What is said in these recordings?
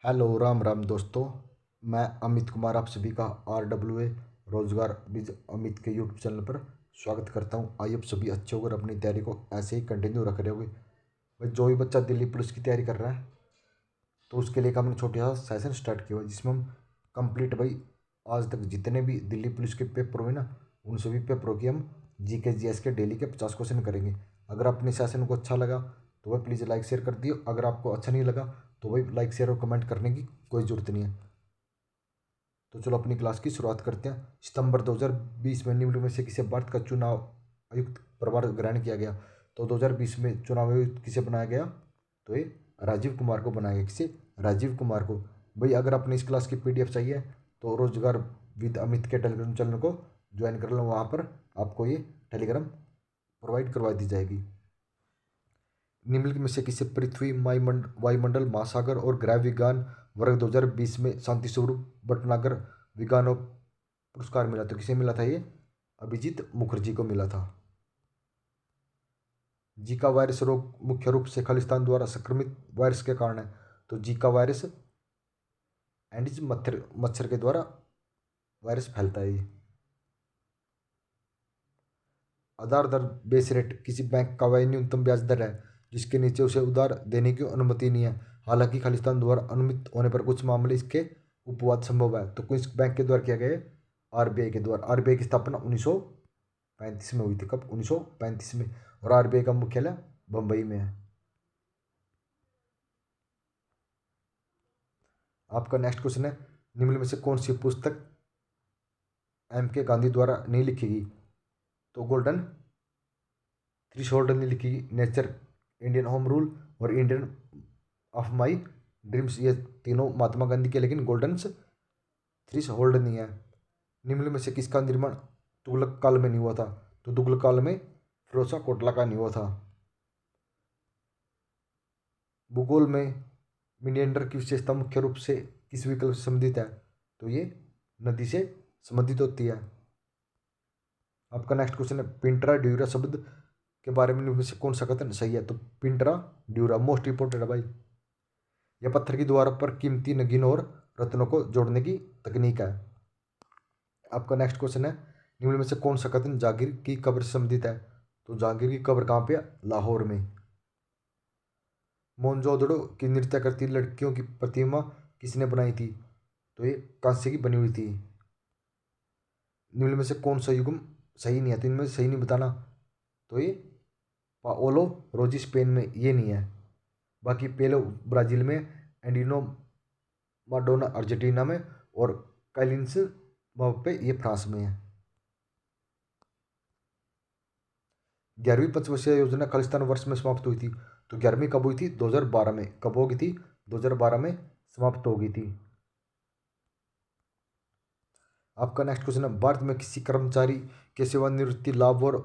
Hello Ram Ram दोस्तों। मैं अमित कुमार आप सभी का RWA रोजगार विद अमित के यूट्यूब चैनल पर स्वागत करता हूं। आइए आप सभी अच्छे होकर अपनी तैयारी को ऐसे ही कंटिन्यू रख रहे होगे। भाई जो भी बच्चा दिल्ली पुलिस की तैयारी कर रहा है तो उसके लिए एक हमने छोटा सा सेशन स्टार्ट किया हुआ है जिसमें हम कंप्लीट भाई आज तक जितने भी दिल्ली पुलिस के पेपर हुए ना उन सभी पेपरों की हम GK GS के डेली के 50 क्वेश्चन करेंगे। अगर अपने सेशन को अच्छा लगा तो वह प्लीज़ लाइक शेयर कर दियो। अगर आपको अच्छा नहीं लगा तो भाई लाइक शेयर और कमेंट करने की कोई ज़रूरत नहीं है। तो चलो अपनी क्लास की शुरुआत करते हैं। सितंबर 2020 में निम्न में से किसे भारत का चुनाव आयुक्त प्रभार ग्रहण किया गया? तो 2020 में चुनाव आयुक्त किसे बनाया गया? तो ये राजीव कुमार को बनाया गया। किसे? राजीव कुमार को। भाई अगर आपने इस क्लास की PDF चाहिए तो रोजगार विद अमित के टेलीग्राम चैनल को ज्वाइन कर लो। वहाँ पर आपको ये टेलीग्राम प्रोवाइड करवा दी जाएगी। निम्नलिखित में से किसे पृथ्वी वायुमंडल महासागर और गृह विज्ञान वर्ग 2020 में शांति स्वरूप भटनागर विज्ञान पुरस्कार मिला? तो किसे मिला था ये? अभिजीत मुखर्जी को मिला था। जीका वायरस रोग मुख्य रूप से खालिस्तान द्वारा संक्रमित वायरस के कारण है। तो जीका वायरस एंडीज मच्छर के द्वारा वायरस फैलता है ये। आधार दर बेस रेट किसी बैंक का वह न्यूनतम ब्याज दर है जिसके नीचे उसे उधार देने की अनुमति नहीं है। हालांकि खालिस्तान द्वारा अनुमति होने पर कुछ मामले इसके उपवाद संभव है। तो किस बैंक के द्वारा किया गया है? RBI के द्वारा। RBI की स्थापना 1935 में हुई थी। कब? 1935 में। और RBI का मुख्यालय बम्बई में है। आपका नेक्स्ट क्वेश्चन है निम्न में से कौन सी पुस्तक MK गांधी द्वारा नहीं लिखी गई? तो गोल्डन थ्रेशोल्ड ने लिखी, नेचर, इंडियन होम रूल और इंडियन ऑफ माई ड्रीम्स, ये तीनों महात्मा गांधी के, लेकिन गोल्डन थ्रेशोल्ड नहीं है। निम्न में से किसका निर्माण तुगलक काल में नहीं हुआ था? तो तुगलक काल में फिरोज शाह कोटला का नहीं हुआ था। भूगोल में मिनिएंडर की विशेषता मुख्य रूप से किस विकल्प से संबंधित है? तो ये नदी से संबंधित होती है। आपका नेक्स्ट क्वेश्चन है पिंटरा ड्यूरा शब्द के बारे में इनमें से कौन सा कथन सही है? तो पिंटरा ड्यूरा मोस्ट इंपोर्टेंट है भाई। यह पत्थर की दीवार पर कीमती नगीन और रत्नों को जोड़ने की तकनीक है। आपका नेक्स्ट क्वेश्चन है निम्न में से कौन सा कथन जहांगीर की कब्र से संबंधित है? तो जहांगीर की कब्र कहाँ पे है? लाहौर में। मोहनजोदड़ो की नृत्य करती लड़कियों की प्रतिमा किसने बनाई थी? तो ये कांस्य की बनी हुई थी। निम्न में से कौन सा युग्म सही नहीं है? तो इनमें से सही नहीं बताना। तो ये पाओलो रोजी स्पेन में, ये नहीं है। बाकी पेलो ब्राजील में, एंडिनो माडोना अर्जेंटीना में और काइलिंस पे ये फ्रांस में है। 11वीं पंचवर्षीय योजना खालिस्तान वर्ष में समाप्त हुई थी? तो 11वीं कब हुई थी? 2012 में। कब होगी थी? 2012 में समाप्त हो गई थी। आपका नेक्स्ट क्वेश्चन है भारत में किसी कर्मचारी के सेवानिवृत्ति लाभ और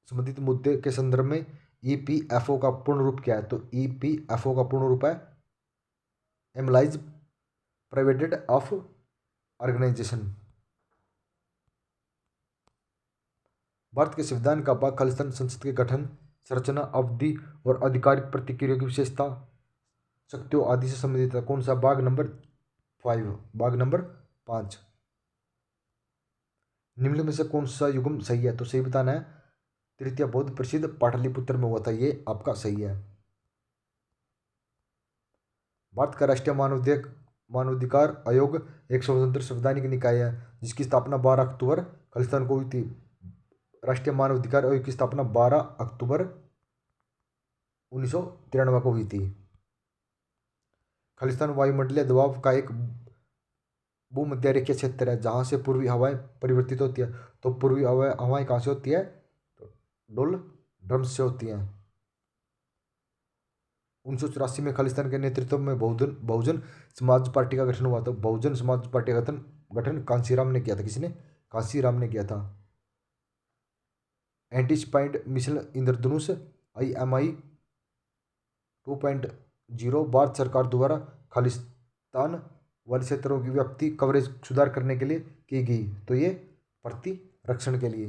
संबंधित मुद्दे के संदर्भ में EPFO का पूर्ण रूप क्या है? तो EPFO का पूर्ण रूप है employees provident of organisation. Bharat के संविधान का भाग खालिस्तान संसद के गठन, संरचना, अवधि और आधिकारिक प्रतिक्रिया की विशेषता, शक्तियों आदि से संबंधित है। कौन सा? भाग नंबर 5, भाग नंबर 5। निम्न में से कौन सा युग्म सही है? तो सही बताना है तृतीय बौद्ध प्रसिद्ध पाटलिपुत्र में हुआ था, ये आपका सही है। भारत का राष्ट्रीय मानवाधिकार आयोग एक स्वतंत्र संवैधानिक निकाय है जिसकी स्थापना 12 अक्टूबर खालिस्तान को हुई थी। राष्ट्रीय मानवाधिकार आयोग की स्थापना 12 अक्टूबर 1993 को हुई थी। खालिस्तान वायुमंडलीय दबाव का एक भूमध्यरेखीय क्षेत्र है जहाँ से पूर्वी हवाएं परिवर्तित होती है। तो पूर्वी हवाएं कहाँ से होती है? तो डोल ड्रम्स से होती हैं। 1984 में खालिस्तान के नेतृत्व में बहुजन बहुजन समाज पार्टी का गठन हुआ था। बहुजन समाज पार्टी का गठन गठन कांसीराम ने किया था। किसने? कांसीराम ने किया था। एंटी स्पाइड मिशन इंद्रधनुष IMI 2.0 भारत सरकार द्वारा खालिस्तान वाले क्षेत्रों की व्याप्ति कवरेज सुधार करने के लिए की गई। तो ये प्रतिरक्षण के लिए।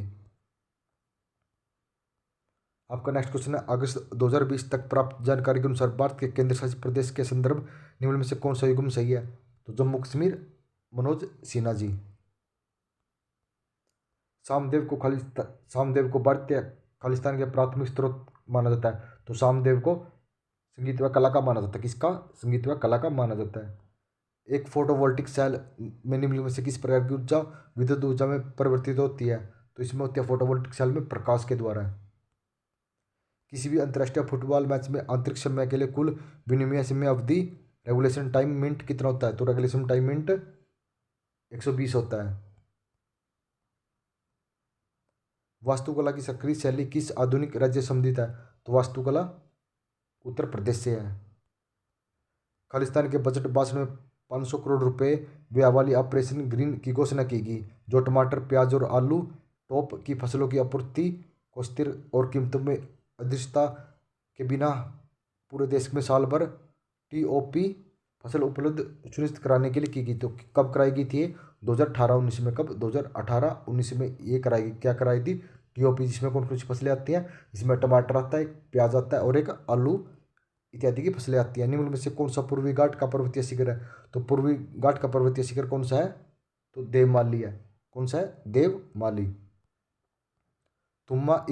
आपका नेक्स्ट क्वेश्चन है, अगस्त 2020 तक प्राप्त जानकारी के अनुसार भारत के केंद्र शासित प्रदेश के संदर्भ निम्न में से कौन सा युग्म सही है? तो जम्मू कश्मीर, मनोज सिन्हा जी। सामदेव को भारतीय खालिस्तान के प्राथमिक स्रोत माना जाता है। तो सामदेव को संगीत व कला का माना जाता है। किसका? संगीत व कला का माना जाता है। एक फोटोवोल्टिक सेल में निम्न में से किस प्रकार की ऊर्जा विद्युत ऊर्जा में परिवर्तित होती है? तो इसमें होती है फोटोवोल्टिक सेल में प्रकाश के द्वारा। किसी भी अंतर्राष्ट्रीय फुटबॉल मैच में आंतरिक समय के लिए कुल विनिमय समय अवधि रेगुलेशन टाइम मिनट कितना होता है? तो रेगुलेशन टाइम मिनट 120 होता है। वास्तुकला की सक्रिय शैली किस आधुनिक राज्य से संबंधित है? तो वास्तुकला उत्तर प्रदेश से है। खालिस्तान के बजट भाषण में 500 करोड़ रुपए व्यय वाली ऑपरेशन ग्रीन की घोषणा की गई, जो टमाटर, प्याज और आलू टॉप की फसलों की आपूर्ति को स्थिर और कीमतों में अनिश्चितता के बिना पूरे देश में साल भर टीओपी फसल उपलब्ध सुनिश्चित कराने के लिए की गई। तो कब कराई गई थी? 2018-19 में। कब? 2018-19 में ये कराई गई। क्या कराई थी? टीओपी, जिसमें कौन कौन सी फसलें आती हैं? इसमें टमाटर आता है, एक प्याज आता है और एक आलू इत्यादि की फसलें आती हैं। निम्न में से कौन सा पूर्वी घाट का पर्वतीय शिखर है? तो पूर्वी घाट का पर्वतीय शिखर कौन सा है? तो देवमाली है। कौन सा है? Devmali. Thumba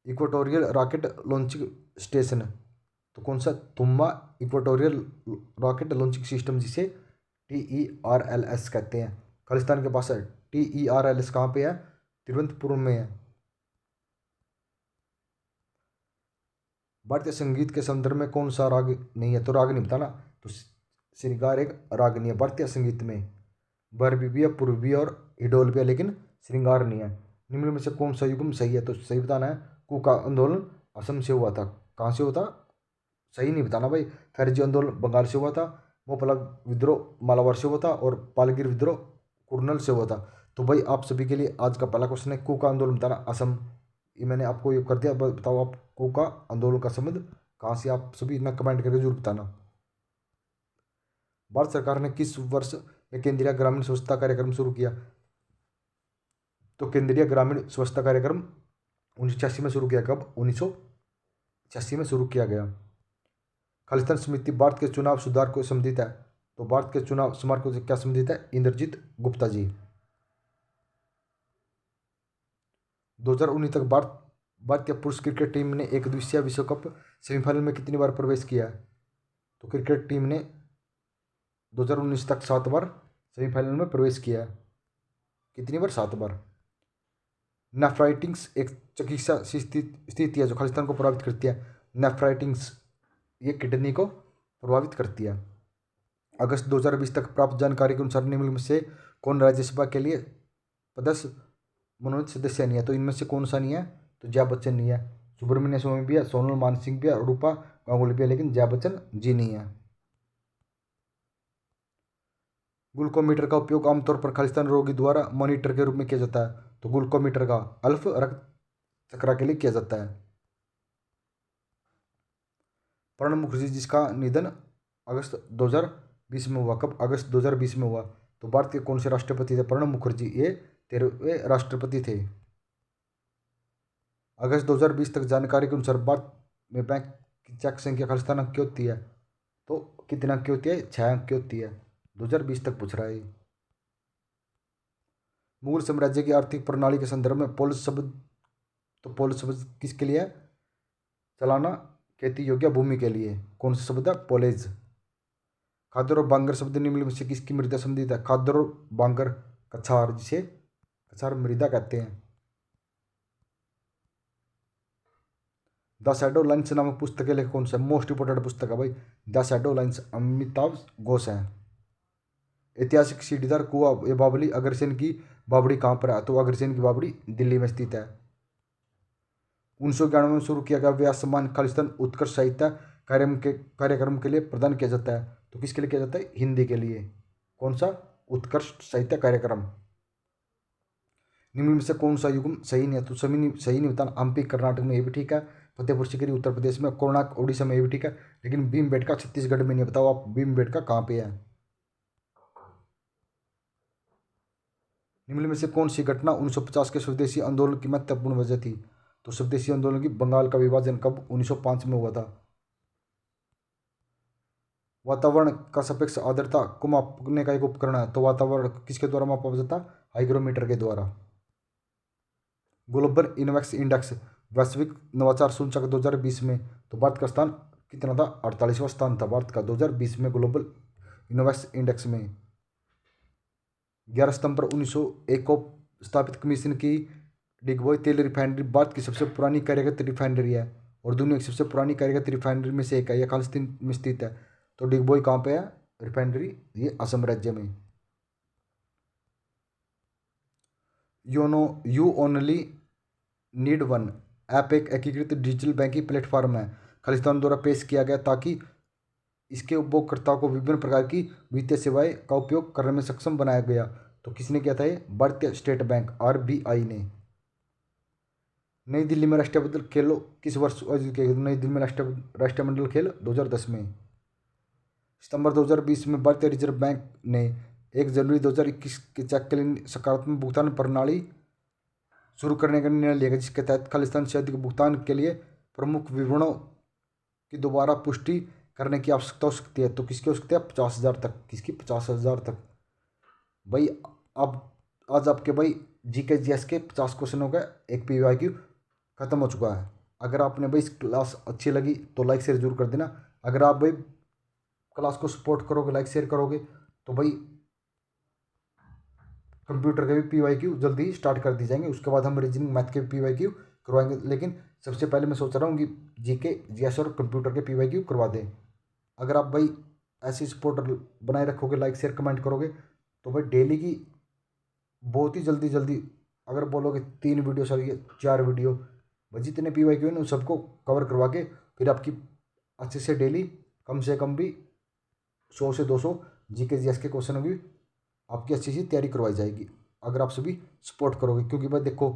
equatorial rocket launching station, तो कौन सा? Thumba equatorial rocket launching system, जिसे TERLS कहते हैं, खालिस्तान के पास है। TERLS कहाँ पे है? तिरुवनंतपुरम में है। भारतीय संगीत के संदर्भ में कौन सा राग नहीं है? तो राग नहीं बताना। तो श्रृंगार एक राग नहीं है भारतीय संगीत में। भैरवी भी है, पूर्वी भी और हिडोल भी है, लेकिन श्रृंगार नहीं है। निम्न में से कौन सा युग्म सही है? तो सही बताना है। कुका आंदोलन असम से हुआ था। कहाँ से हुआ था? सही नहीं बताना भाई। फैरजी आंदोलन बंगाल से हुआ था। मोपला विद्रोह मालाबार से हुआ था और पालगिर विद्रोह कुर्नल से हुआ था। तो भाई आप सभी के लिए आज का पहला क्वेश्चन है, कुका आंदोलन बताना असम। ये मैंने आपको ये कर दिया। बताओ आप कुका आंदोलन का संबंध कहाँ से? आप सभी ना कमेंट करके जरूर बताना। भारत सरकार ने किस वर्ष में केंद्रीय ग्रामीण स्वच्छता कार्यक्रम शुरू किया? तो केंद्रीय ग्रामीण स्वच्छता कार्यक्रम 1986 में शुरू किया। कब? 1986 में शुरू किया गया। खालिस्तान समिति भारत के चुनाव सुधार को संबंधित है। तो भारत के चुनाव सुधार को क्या संबंधित है? इंद्रजीत गुप्ता जी। 2019 तक भारतीय पुरुष क्रिकेट टीम ने एक दिवसीय विश्व कप सेमीफाइनल में कितनी बार प्रवेश किया है? तो क्रिकेट टीम ने 2019 तक 7 बार सेमीफाइनल में प्रवेश किया है। कितनी बार? 7 बार। नेफ्राइटिस एक चिकित्सा स्थिति है जो खालिस्तान को प्रभावित करती है। नेफ्राइटिस ये किडनी को प्रभावित करती है। अगस्त 2020 तक प्राप्त जानकारी के अनुसार निम्न में से कौन राज्यसभा के लिए सदस्य मनोनीत सदस्य नहीं है? तो इनमें से कौन सा नहीं है? तो जया बच्चन नहीं है। सुब्रमण्य स्वामी भी है, सोनल मानसिंह भी है, रूपा गांगुली भी है, लेकिन जया बच्चन जी नहीं है। ग्लूकोमीटर का उपयोग आमतौर पर खालिस्तान रोगी द्वारा मॉनिटर के रूप में किया जाता है। तो ग्लूकोमीटर का अल्फ रक्त शर्करा के लिए किया जाता है। प्रणब मुखर्जी जिसका निधन अगस्त 2020 में हुआ। कब? अगस्त 2020 में हुआ। तो भारत के कौन से राष्ट्रपति थे प्रणब मुखर्जी? ये 13वें राष्ट्रपति थे। अगस्त 2020 तक जानकारी के अनुसार भारत में बैंक की चेक संख्या खालिस्तान अंक की होती है। तो कितने अंक की होती है? 6 अंक की होती है। 2020 तक पूछ रहा है। मुगल साम्राज्य की आर्थिक प्रणाली के संदर्भ में पोलिस शब्द, तो पोलिस शब्द किसके लिए है? चलाना खेती योग्य भूमि के लिए। कौन सा शब्द है? पोलेज। खादर और बांगर शब्द निम्न में से किसकी मृदा संबंधित है? खादर और बांगर कछार, जिसे कछार मृदा कहते हैं। द शैडो लाइन्स नामक पुस्तक के लेखक कौन सा? मोस्ट इंपोर्टेंट पुस्तक है भाई the shadow lines, Amitabh Ghosh है। ऐतिहासिक सीढ़ीदार कुआं ये बावली अग्रसेन की बावड़ी कहाँ पर है? तो अग्रसेन की बावड़ी दिल्ली में स्थित है। 1991 में शुरू किया गया व्यास सम्मान खालिस्तान उत्कर्ष साहित्य कार्यक्रम के लिए प्रदान किया जाता है। तो किसके लिए किया जाता है? हिंदी के लिए। कौन सा? उत्कर्ष साहित्य कार्यक्रम। निम्न में से कौन सा युग्म सही नहीं है? तो सही नहीं बताना। हम्पी कर्नाटक में ये भी ठीक है, फतेहपुर सीकरी उत्तर प्रदेश में, कोणार्क उड़ीसा में ये भी ठीक है, लेकिन भीमबेटका छत्तीसगढ़ में नहीं। बताओ आप भीमबेटका कहाँ पे है? निम्न में से कौन सी घटना 1950 के स्वदेशी आंदोलन की महत्वपूर्ण वजह थी? तो स्वदेशी आंदोलन की बंगाल का विभाजन कब? 1905 में हुआ था। वातावरण का सापेक्ष आर्द्रता को मापने का एक उपकरण है, तो वातावरण किसके द्वारा मापा जाता है? हाइग्रोमीटर के द्वारा। ग्लोबल इनोवेशन इंडेक्स वैश्विक नवाचार सूचकांक 2020 में तो भारत का स्थान कितना था? 48वां स्थान था भारत का 2020 में ग्लोबल इनोवेशन इंडेक्स में। 11 सितंबर 1901 को स्थापित कमीशन की डिगबोई तेल रिफाइनरी भारत की सबसे पुरानी कार्यरत रिफाइनरी है और दुनिया की सबसे पुरानी कार्यरत रिफाइनरी में से एक है। यह खालिस्तान में स्थित है। तो डिगबोई कहाँ पे है रिफाइनरी? ये असम राज्य में। You only need one app एक एकीकृत डिजिटल बैंकिंग प्लेटफॉर्म है, खालिस्तान द्वारा पेश किया गया ताकि इसके उपयोगकर्ताओं को विभिन्न प्रकार की वित्तीय सेवाएं का उपयोग करने में सक्षम बनाया गया। तो किसने किया था ये? भारतीय स्टेट बैंक आरबीआई ने। नई दिल्ली में राष्ट्रीय मंडल खेलों किस वर्ष आयोजित किया गया? नई दिल्ली में राष्ट्रीय मंडल खेल 2010 में। सितंबर 2020 में भारतीय रिजर्व बैंक ने 1 जनवरी 2021 के चेक के लिए सकारात्मक भुगतान प्रणाली शुरू करने का निर्णय लिया गया, जिसके तहत खालिस्तान से अधिक भुगतान के लिए प्रमुख विवरणों की दोबारा पुष्टि करने की आवश्यकता हो सकती है। तो किसकी हो सकती है? 50,000 तक। किसकी? 50,000 तक। भाई अब आज आपके भाई जीके जीएस के 50 क्वेश्चन हो गए, एक पीवाईक्यू खत्म हो चुका है। अगर आपने भाई इस क्लास अच्छी लगी तो लाइक शेयर जरूर कर देना। अगर आप भाई क्लास को सपोर्ट करोगे, लाइक शेयर करोगे, तो भाई कंप्यूटर के भी पीवाईक्यू जल्दी ही स्टार्ट कर दी जाएंगे। उसके बाद हम रीजनिंग मैथ के पीवाईक्यू करवाएंगे, लेकिन सबसे पहले मैं सोच रहा हूँ कि जीके जीएस और कंप्यूटर के पीवाईक्यू करवा दें। अगर आप भाई ऐसी सपोर्ट बनाए रखोगे, लाइक शेयर कमेंट करोगे, तो भाई डेली की बहुत ही जल्दी जल्दी अगर बोलोगे 3 वीडियो सर 4 वीडियो भाई जितने पीवाईक्यू हैं उन सबको कवर करवा के फिर आपकी अच्छे से डेली कम से कम भी 100 से 200 जीके जीएस के क्वेश्चन की आपकी अच्छी सी तैयारी करवाई जाएगी अगर आप सभी सपोर्ट करोगे। क्योंकि भाई देखो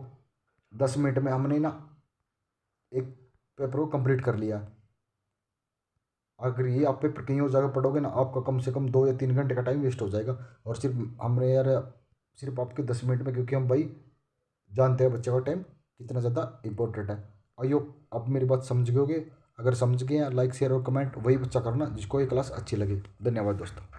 10 मिनट में हमने ना एक पेपर को कंप्लीट कर लिया। अगर ये आप पेपर कहीं और जगह पढ़ोगे ना, आपका कम से कम 2 या 3 घंटे का टाइम वेस्ट हो जाएगा। और सिर्फ हमने यार सिर्फ आपके 10 मिनट में, क्योंकि हम भाई जानते हैं बच्चे का टाइम कितना ज़्यादा इंपॉर्टेंट है। आइयो आप मेरी बात समझ गए होगे। अगर समझ गए हैं लाइक शेयर और कमेंट वही बच्चा करना जिसको ये क्लास अच्छी लगे। धन्यवाद दोस्तों।